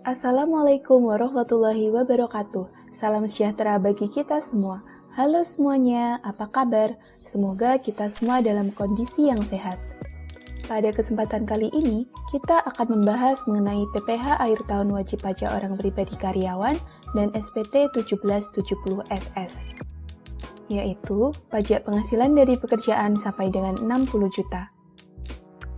Assalamualaikum warahmatullahi wabarakatuh. Salam sejahtera bagi kita semua. Halo semuanya, apa kabar? Semoga kita semua dalam kondisi yang sehat. Pada kesempatan kali ini, kita akan membahas mengenai PPh akhir tahun wajib pajak orang pribadi karyawan dan SPT 1770 SS, yaitu pajak penghasilan dari pekerjaan sampai dengan 60 juta.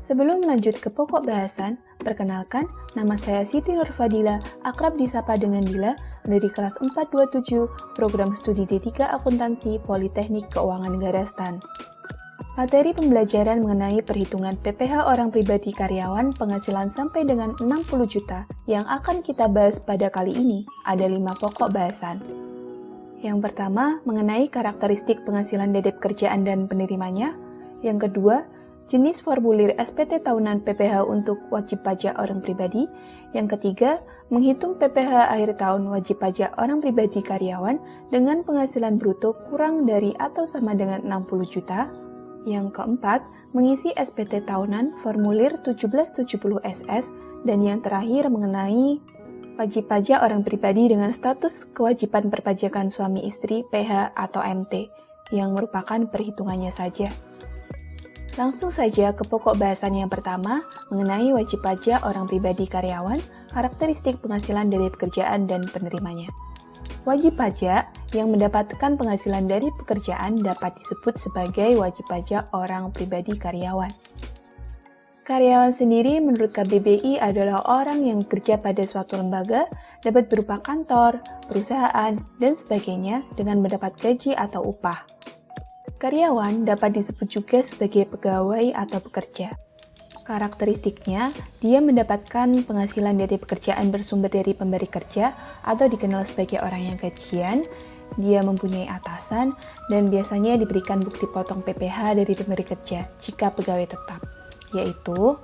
Sebelum lanjut ke pokok bahasan, perkenalkan, nama saya Siti Nurfadila, akrab disapa dengan Dila, dari kelas 427, program studi D3 Akuntansi Politeknik Keuangan Negara STAN. Materi pembelajaran mengenai perhitungan PPh orang pribadi karyawan penghasilan sampai dengan 60 juta yang akan kita bahas pada kali ini ada 5 pokok bahasan. Yang pertama, mengenai karakteristik penghasilan dari pekerjaan dan penerimanya. Yang kedua, jenis formulir SPT tahunan PPh untuk wajib pajak orang pribadi. Yang ketiga, menghitung PPh akhir tahun wajib pajak orang pribadi karyawan dengan penghasilan bruto kurang dari atau sama dengan 60 juta. Yang keempat, mengisi SPT tahunan formulir 1770 SS. Dan yang terakhir mengenai wajib pajak orang pribadi dengan status kewajiban perpajakan suami istri PH atau MT, yang merupakan perhitungannya saja. Langsung saja ke pokok bahasan yang pertama, mengenai wajib pajak orang pribadi karyawan, karakteristik penghasilan dari pekerjaan dan penerimanya. Wajib pajak yang mendapatkan penghasilan dari pekerjaan dapat disebut sebagai wajib pajak orang pribadi karyawan. Karyawan sendiri menurut KBBI adalah orang yang bekerja pada suatu lembaga, dapat berupa kantor, perusahaan, dan sebagainya dengan mendapat gaji atau upah. Karyawan dapat disebut juga sebagai pegawai atau pekerja. Karakteristiknya, dia mendapatkan penghasilan dari pekerjaan bersumber dari pemberi kerja atau dikenal sebagai orang yang gajian, dia mempunyai atasan, dan biasanya diberikan bukti potong PPh dari pemberi kerja jika pegawai tetap, yaitu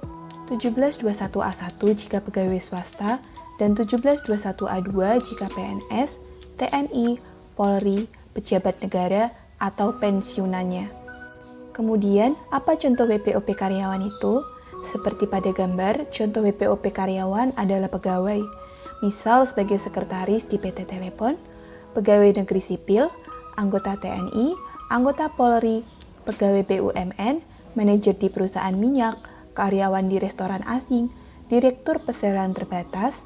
1721A1 jika pegawai swasta, dan 1721A2 jika PNS, TNI, Polri, pejabat negara, atau pensiunannya. Kemudian, apa contoh WPOP karyawan itu? Seperti pada gambar, contoh WPOP karyawan adalah pegawai, misal sebagai sekretaris di PT Telepon, pegawai negeri sipil, anggota TNI, anggota Polri, pegawai BUMN, manajer di perusahaan minyak, karyawan di restoran asing, direktur perseroan terbatas,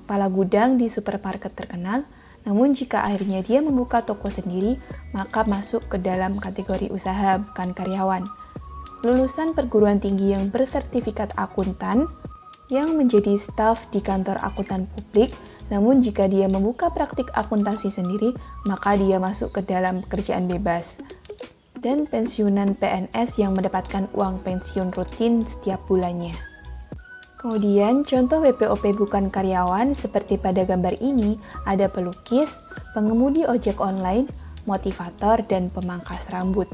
kepala gudang di supermarket terkenal. Namun jika akhirnya dia membuka toko sendiri, maka masuk ke dalam kategori usaha bukan karyawan. Lulusan perguruan tinggi yang bersertifikat akuntan yang menjadi staf di kantor akuntan publik, namun jika dia membuka praktik akuntansi sendiri, maka dia masuk ke dalam pekerjaan bebas. Dan pensiunan PNS yang mendapatkan uang pensiun rutin setiap bulannya. Kemudian, contoh WPOP bukan karyawan seperti pada gambar ini ada pelukis, pengemudi ojek online, motivator, dan pemangkas rambut.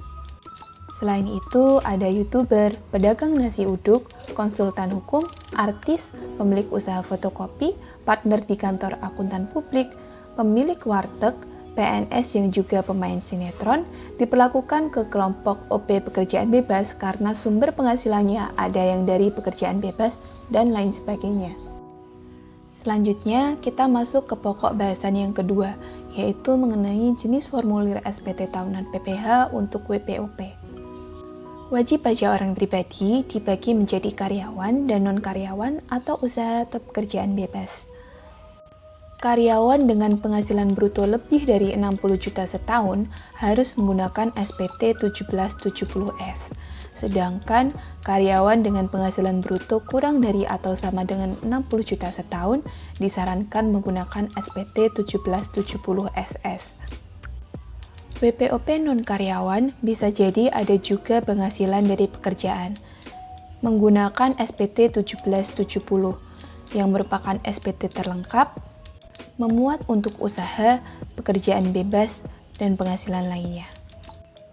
Selain itu, ada YouTuber, pedagang nasi uduk, konsultan hukum, artis, pemilik usaha fotokopi, partner di kantor akuntan publik, pemilik warteg, PNS yang juga pemain sinetron, diperlakukan ke kelompok OP pekerjaan bebas karena sumber penghasilannya ada yang dari pekerjaan bebas, dan lain sebagainya. Selanjutnya, kita masuk ke pokok bahasan yang kedua, yaitu mengenai jenis formulir SPT tahunan PPh untuk WPOP. Wajib pajak orang pribadi dibagi menjadi karyawan dan non-karyawan atau usaha atau pekerjaan bebas. Karyawan dengan penghasilan bruto lebih dari 60 juta setahun harus menggunakan SPT 1770F. Sedangkan karyawan dengan penghasilan bruto kurang dari atau sama dengan 60 juta setahun disarankan menggunakan SPT 1770 SS. WPOP non-karyawan bisa jadi ada juga penghasilan dari pekerjaan. Menggunakan SPT 1770 yang merupakan SPT terlengkap, memuat untuk usaha, pekerjaan bebas, dan penghasilan lainnya.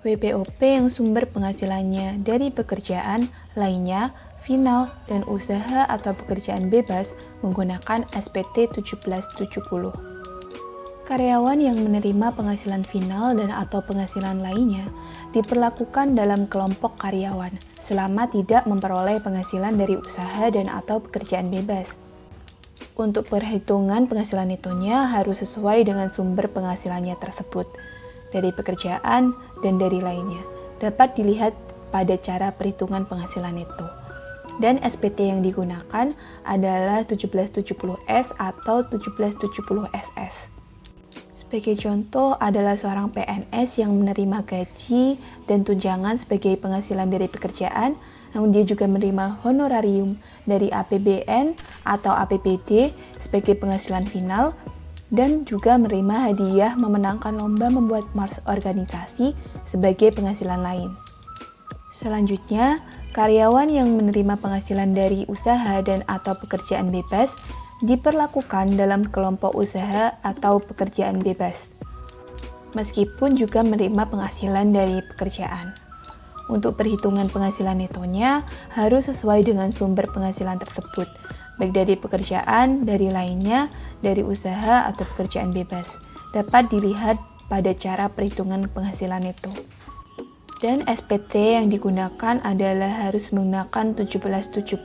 WPOP yang sumber penghasilannya dari pekerjaan lainnya, final, dan usaha atau pekerjaan bebas menggunakan SPT 1770. Karyawan yang menerima penghasilan final dan atau penghasilan lainnya diperlakukan dalam kelompok karyawan selama tidak memperoleh penghasilan dari usaha dan atau pekerjaan bebas. Untuk perhitungan penghasilan netonya harus sesuai dengan sumber penghasilannya tersebut, dari pekerjaan dan dari lainnya. Dapat dilihat pada cara perhitungan penghasilan neto. Dan SPT yang digunakan adalah 1770S atau 1770SS. Sebagai contoh adalah seorang PNS yang menerima gaji dan tunjangan sebagai penghasilan dari pekerjaan, namun dia juga menerima honorarium dari APBN atau APBD sebagai penghasilan final, dan juga menerima hadiah memenangkan lomba membuat mars organisasi sebagai penghasilan lain. Selanjutnya, karyawan yang menerima penghasilan dari usaha dan atau pekerjaan bebas diperlakukan dalam kelompok usaha atau pekerjaan bebas, meskipun juga menerima penghasilan dari pekerjaan. Untuk perhitungan penghasilan netonya harus sesuai dengan sumber penghasilan tersebut, baik dari pekerjaan, dari lainnya, dari usaha atau pekerjaan bebas. Dapat dilihat pada cara perhitungan penghasilan neto. Dan SPT yang digunakan adalah harus menggunakan 1770.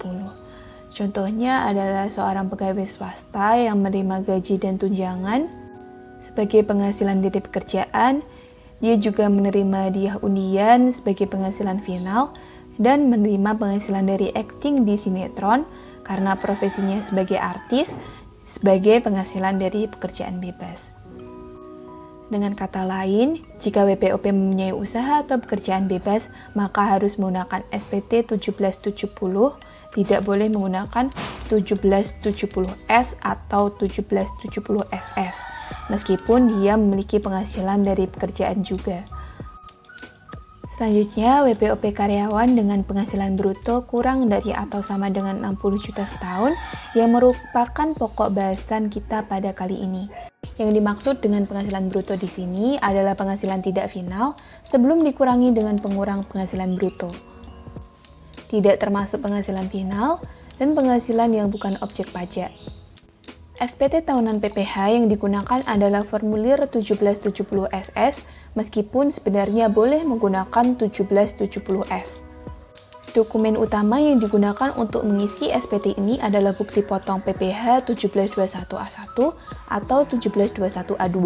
Contohnya adalah seorang pegawai swasta yang menerima gaji dan tunjangan sebagai penghasilan dari pekerjaan. Dia juga menerima hadiah undian sebagai penghasilan final dan menerima penghasilan dari akting di sinetron karena profesinya sebagai artis sebagai penghasilan dari pekerjaan bebas. Dengan kata lain, jika WPOP mempunyai usaha atau pekerjaan bebas, maka harus menggunakan SPT 1770, tidak boleh menggunakan 1770S atau 1770SS, meskipun dia memiliki penghasilan dari pekerjaan juga. Selanjutnya, WPOP karyawan dengan penghasilan bruto kurang dari atau sama dengan 60 juta setahun yang merupakan pokok bahasan kita pada kali ini. Yang dimaksud dengan penghasilan bruto di sini adalah penghasilan tidak final sebelum dikurangi dengan pengurang penghasilan bruto. Tidak termasuk penghasilan final dan penghasilan yang bukan objek pajak. SPT tahunan PPh yang digunakan adalah formulir 1770SS, meskipun sebenarnya boleh menggunakan 1770S. Dokumen utama yang digunakan untuk mengisi SPT ini adalah bukti potong PPh 1721A1 atau 1721A2.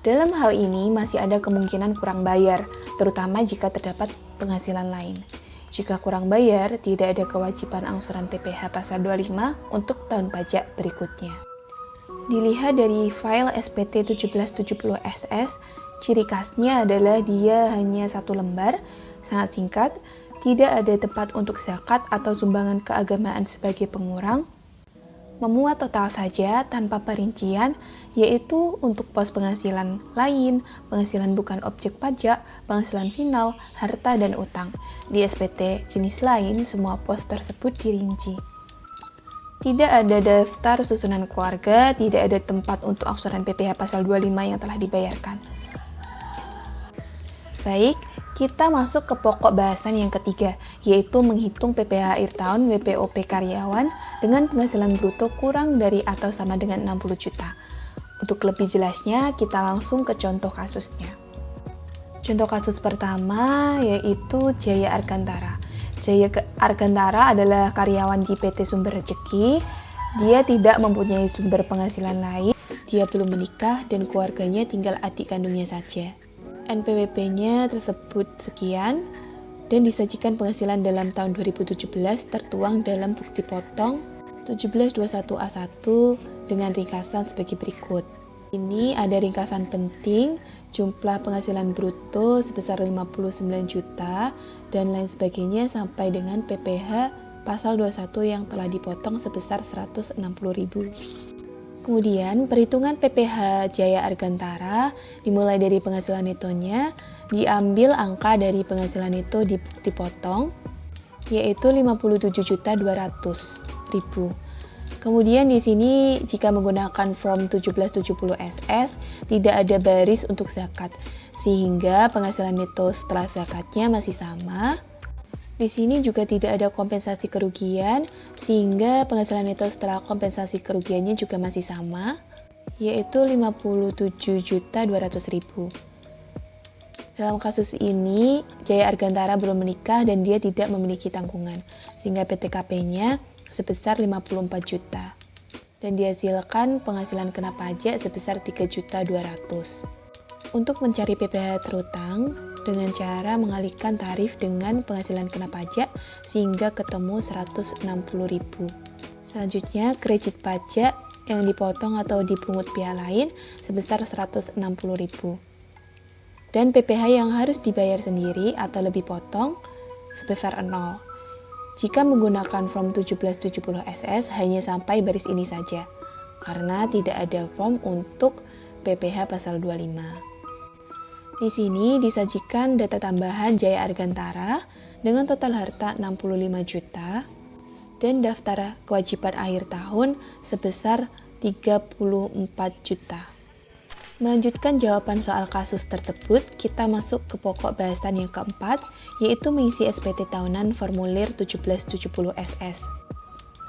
Dalam hal ini masih ada kemungkinan kurang bayar, terutama jika terdapat penghasilan lain. Jika kurang bayar, tidak ada kewajiban angsuran PPh pasal 25 untuk tahun pajak berikutnya. Dilihat dari file SPT 1770SS, ciri khasnya adalah dia hanya satu lembar, sangat singkat, tidak ada tempat untuk zakat atau sumbangan keagamaan sebagai pengurang, memuat total saja tanpa perincian, yaitu untuk pos penghasilan lain, penghasilan bukan objek pajak, penghasilan final, harta dan utang. Di SPT jenis lain, semua pos tersebut dirinci. Tidak ada daftar susunan keluarga, tidak ada tempat untuk angsuran PPh pasal 25 yang telah dibayarkan. Baik, kita masuk ke pokok bahasan yang ketiga, yaitu menghitung PPh akhir tahun WPOP karyawan dengan penghasilan bruto kurang dari atau sama dengan 60 juta. Untuk lebih jelasnya, kita langsung ke contoh kasusnya. Contoh kasus pertama yaitu Jaya Argantara. Jaya Argantara adalah karyawan di PT Sumber Rejeki. Dia tidak mempunyai sumber penghasilan lain, dia belum menikah dan keluarganya tinggal adik kandungnya saja. NPWP-nya tersebut sekian dan disajikan penghasilan dalam tahun 2017 tertuang dalam bukti potong 1721A1 dengan ringkasan sebagai berikut. Ini ada ringkasan penting, jumlah penghasilan bruto sebesar 59 juta dan lain sebagainya sampai dengan PPh pasal 21 yang telah dipotong sebesar 160.000. Kemudian, perhitungan PPh Jaya Argantara dimulai dari penghasilan netonya, diambil angka dari penghasilan neto dipotong, yaitu 57.200.000. Kemudian di sini jika menggunakan form 1770SS, tidak ada baris untuk zakat. sehingga penghasilan neto setelah zakatnya masih sama. Di sini juga tidak ada kompensasi kerugian, sehingga penghasilan neto setelah kompensasi kerugiannya juga masih sama, yaitu 57.200.000. Dalam kasus ini, Jaya Argantara belum menikah dan dia tidak memiliki tanggungan, sehingga PTKP-nya sebesar 54 juta. Dan dihasilkan penghasilan kena pajak sebesar 3.200.000. Untuk mencari PPh terutang, dengan cara mengalihkan tarif dengan penghasilan kena pajak sehingga ketemu 160.000. Selanjutnya, kredit pajak yang dipotong atau dipungut pihak lain sebesar 160.000. Dan PPh yang harus dibayar sendiri atau lebih potong sebesar 0. Jika menggunakan form 1770 SS hanya sampai baris ini saja, karena tidak ada form untuk PPh pasal 25. Di sini disajikan data tambahan Jaya Argantara dengan total harta 65 juta dan daftar kewajiban akhir tahun sebesar 34 juta. Melanjutkan jawaban soal kasus tersebut, kita masuk ke pokok bahasan yang keempat, yaitu mengisi SPT tahunan formulir 1770 SS.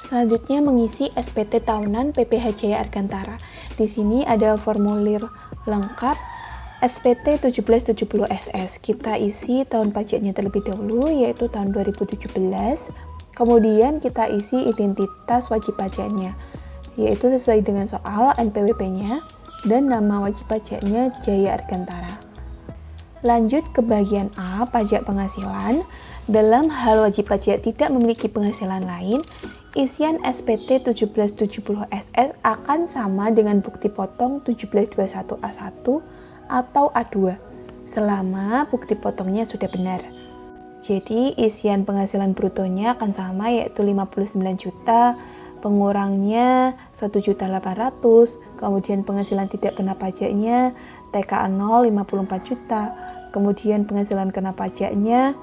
Selanjutnya mengisi SPT tahunan PPh Jaya Argantara. Di sini ada formulir lengkap SPT 1770 SS. Kita isi tahun pajaknya terlebih dahulu, yaitu tahun 2017. Kemudian kita isi identitas wajib pajaknya, yaitu sesuai dengan soal NPWP-nya, dan nama wajib pajaknya Jaya Argantara. Lanjut ke bagian A, pajak penghasilan. Dalam hal wajib pajak tidak memiliki penghasilan lain, isian SPT 1770 SS akan sama dengan bukti potong 1721A1 atau A2, selama bukti potongnya sudah benar. Jadi isian penghasilan brutonya akan sama, yaitu 59 juta, pengurangnya 1.800.000, kemudian penghasilan tidak kena pajaknya TKA 0 54 juta, kemudian penghasilan kena pajaknya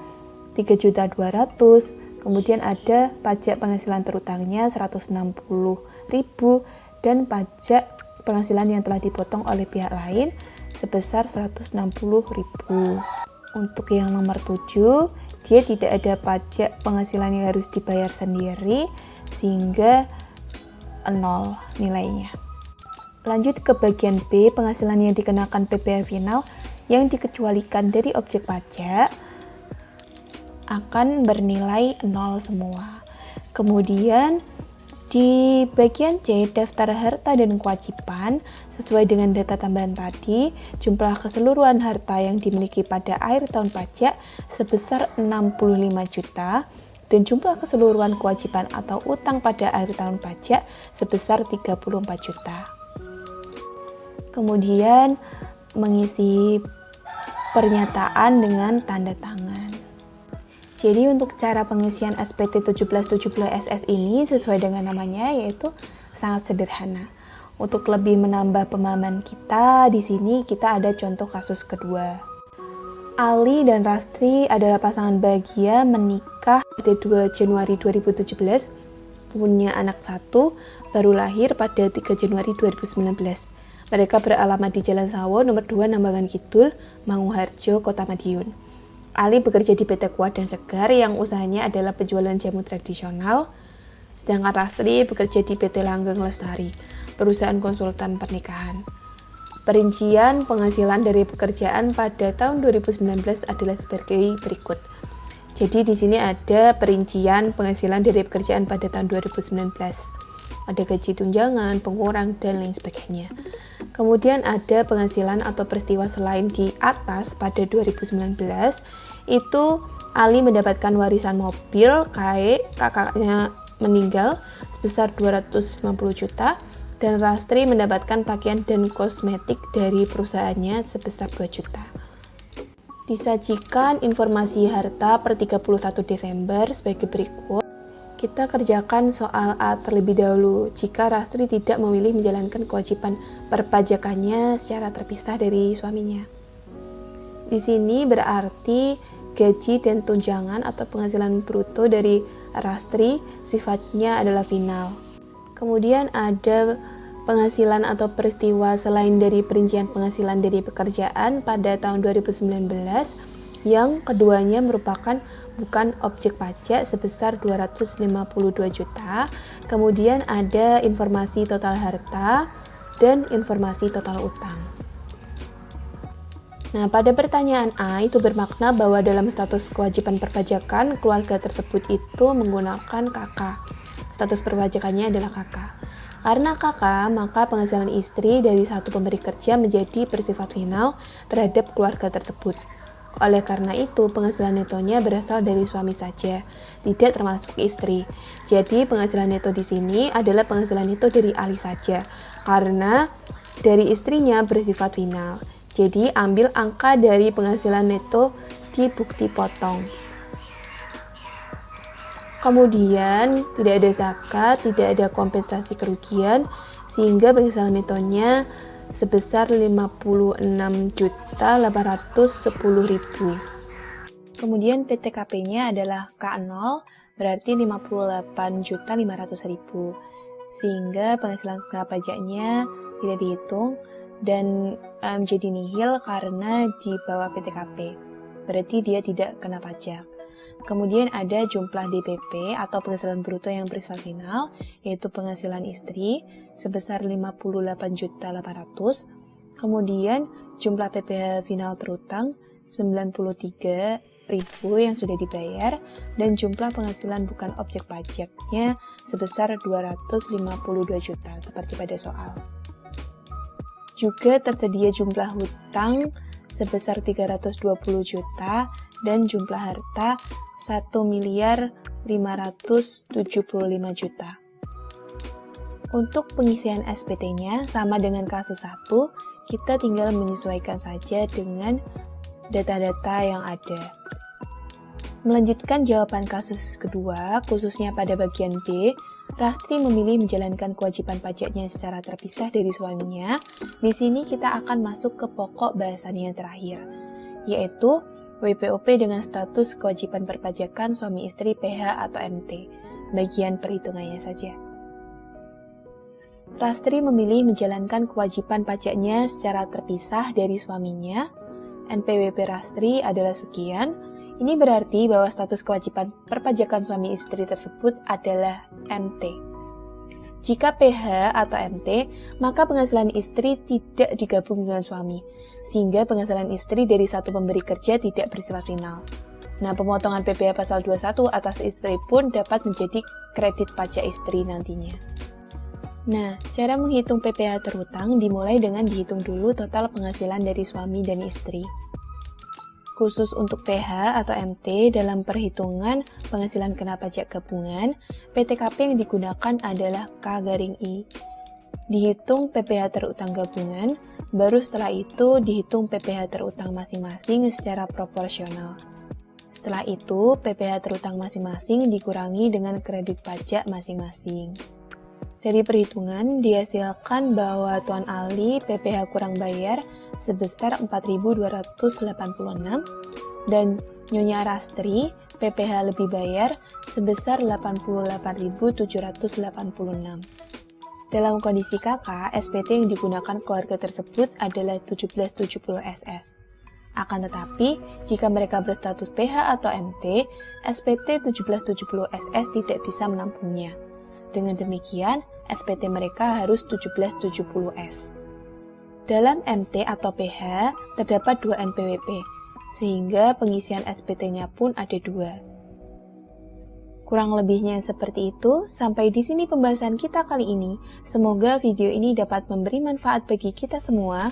3.200.000, kemudian ada pajak penghasilan terutangnya 160.000 dan pajak penghasilan yang telah dipotong oleh pihak lain sebesar 160.000. Untuk yang nomor 7, dia tidak ada pajak penghasilan yang harus dibayar sendiri, sehingga 0 nilainya. Lanjut ke bagian B, penghasilan yang dikenakan PPh final yang dikecualikan dari objek pajak akan bernilai 0 semua. Kemudian di bagian C, daftar harta dan kewajiban sesuai dengan data tambahan tadi, jumlah keseluruhan harta yang dimiliki pada akhir tahun pajak sebesar 65 juta dan jumlah keseluruhan kewajiban atau utang pada akhir tahun pajak sebesar 34 juta. Kemudian mengisi pernyataan dengan tanda tangan. Jadi untuk cara pengisian SPT 1770 SS ini sesuai dengan namanya, yaitu sangat sederhana. Untuk lebih menambah pemahaman kita, di sini kita ada contoh kasus kedua. Ali dan Rastri adalah pasangan bahagia menikah pada 2 Januari 2017, punya anak 1, baru lahir pada 3 Januari 2019. Mereka beralamat di Jalan Sawo, nomor 2, Nambangan Kidul, Manguharjo, Kota Madiun. Ali bekerja di PT Kuat dan Segar yang usahanya adalah penjualan jamu tradisional, sedangkan Rastri bekerja di PT Langgeng Lestari, perusahaan konsultan pernikahan. Perincian penghasilan dari pekerjaan pada tahun 2019 adalah sebagai berikut. Jadi di sini ada perincian penghasilan dari pekerjaan pada tahun 2019. Ada gaji tunjangan, pengurang, dan lain sebagainya. Kemudian ada penghasilan atau peristiwa selain di atas pada 2019, itu Ali mendapatkan warisan mobil kakaknya meninggal sebesar 250 juta, dan Rastri mendapatkan pakaian dan kosmetik dari perusahaannya sebesar 2 juta. Disajikan informasi harta per 31 Desember sebagai berikut. Kita kerjakan soal A terlebih dahulu. Jika Rastri tidak memilih menjalankan kewajiban perpajakannya secara terpisah dari suaminya. Di sini berarti gaji dan tunjangan atau penghasilan bruto dari Rastri sifatnya adalah final. Kemudian ada penghasilan atau peristiwa selain dari perincian penghasilan dari pekerjaan pada tahun 2019 yang keduanya merupakan bukan objek pajak sebesar 252 juta. Kemudian ada informasi total harta dan informasi total utang. Nah, pada pertanyaan A itu bermakna bahwa dalam status kewajiban perpajakan keluarga tersebut itu menggunakan KK. Status perpajakannya adalah KK. Karena KK, maka penghasilan istri dari satu pemberi kerja menjadi bersifat final terhadap keluarga tersebut. Oleh karena itu, penghasilan netonya berasal dari suami saja, tidak termasuk istri. Jadi, penghasilan neto di sini adalah penghasilan neto dari Ali saja, karena dari istrinya bersifat final. Jadi, ambil angka dari penghasilan neto di bukti potong. Kemudian, tidak ada zakat, tidak ada kompensasi kerugian, sehingga penghasilan netonya sebesar 56.810.000. Kemudian PTKP-nya adalah K0, berarti 58.500.000. Sehingga penghasilan kena pajaknya tidak dihitung dan menjadi nihil karena di bawah PTKP. Berarti dia tidak kena pajak. Kemudian ada jumlah DPP atau penghasilan bruto yang bersifat final, yaitu penghasilan istri sebesar 58.800.000. Kemudian jumlah PPh final terutang 93.000 yang sudah dibayar, dan jumlah penghasilan bukan objek pajaknya sebesar 252 juta seperti pada soal. Juga tersedia jumlah hutang sebesar 320 juta dan jumlah harta 1.575.000.000. Untuk pengisian SPT-nya sama dengan kasus 1, kita tinggal menyesuaikan saja dengan data-data yang ada. Melanjutkan jawaban kasus kedua, khususnya pada bagian B, Rastri memilih menjalankan kewajiban pajaknya secara terpisah dari suaminya. Di sini kita akan masuk ke pokok bahasan yang terakhir, yaitu WPOP dengan status kewajiban perpajakan suami istri PH atau MT. Bagian perhitungannya saja. Rastri memilih menjalankan kewajiban pajaknya secara terpisah dari suaminya. NPWP Rastri adalah sekian. Ini berarti bahwa status kewajiban perpajakan suami istri tersebut adalah MT. Jika PH atau MT, maka penghasilan istri tidak digabung dengan suami, sehingga penghasilan istri dari satu pemberi kerja tidak bersifat final. Nah, pemotongan PPh pasal 21 atas istri pun dapat menjadi kredit pajak istri nantinya. Nah, cara menghitung PPh terhutang dimulai dengan dihitung dulu total penghasilan dari suami dan istri. Khusus untuk PH atau MT dalam perhitungan penghasilan kena pajak gabungan, PTKP yang digunakan adalah K-I. Dihitung PPh terutang gabungan, baru setelah itu dihitung PPh terutang masing-masing secara proporsional. Setelah itu, PPh terutang masing-masing dikurangi dengan kredit pajak masing-masing. Dari perhitungan, dihasilkan bahwa Tuan Ali PPh kurang bayar sebesar 4.286 dan Nyonya Rastri PPh lebih bayar sebesar 88.786. Dalam kondisi KK, SPT yang digunakan keluarga tersebut adalah 1770 SS. Akan tetapi, jika mereka berstatus PH atau MT, SPT 1770 SS tidak bisa menampungnya. Dengan demikian, SPT mereka harus 1770S. Dalam MT atau PH, terdapat 2 NPWP, sehingga pengisian SPT-nya pun ada 2. Kurang lebihnya seperti itu. Sampai di sini pembahasan kita kali ini. Semoga video ini dapat memberi manfaat bagi kita semua.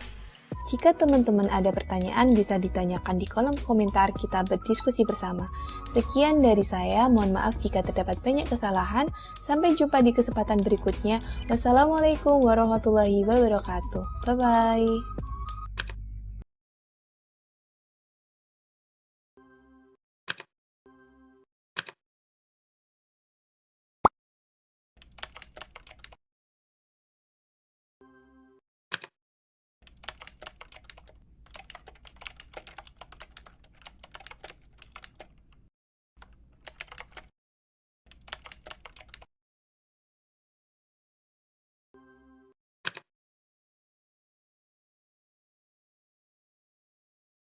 Jika teman-teman ada pertanyaan, bisa ditanyakan di kolom komentar, kita berdiskusi bersama. Sekian dari saya, mohon maaf jika terdapat banyak kesalahan. Sampai jumpa di kesempatan berikutnya. Wassalamualaikum warahmatullahi wabarakatuh. Bye-bye.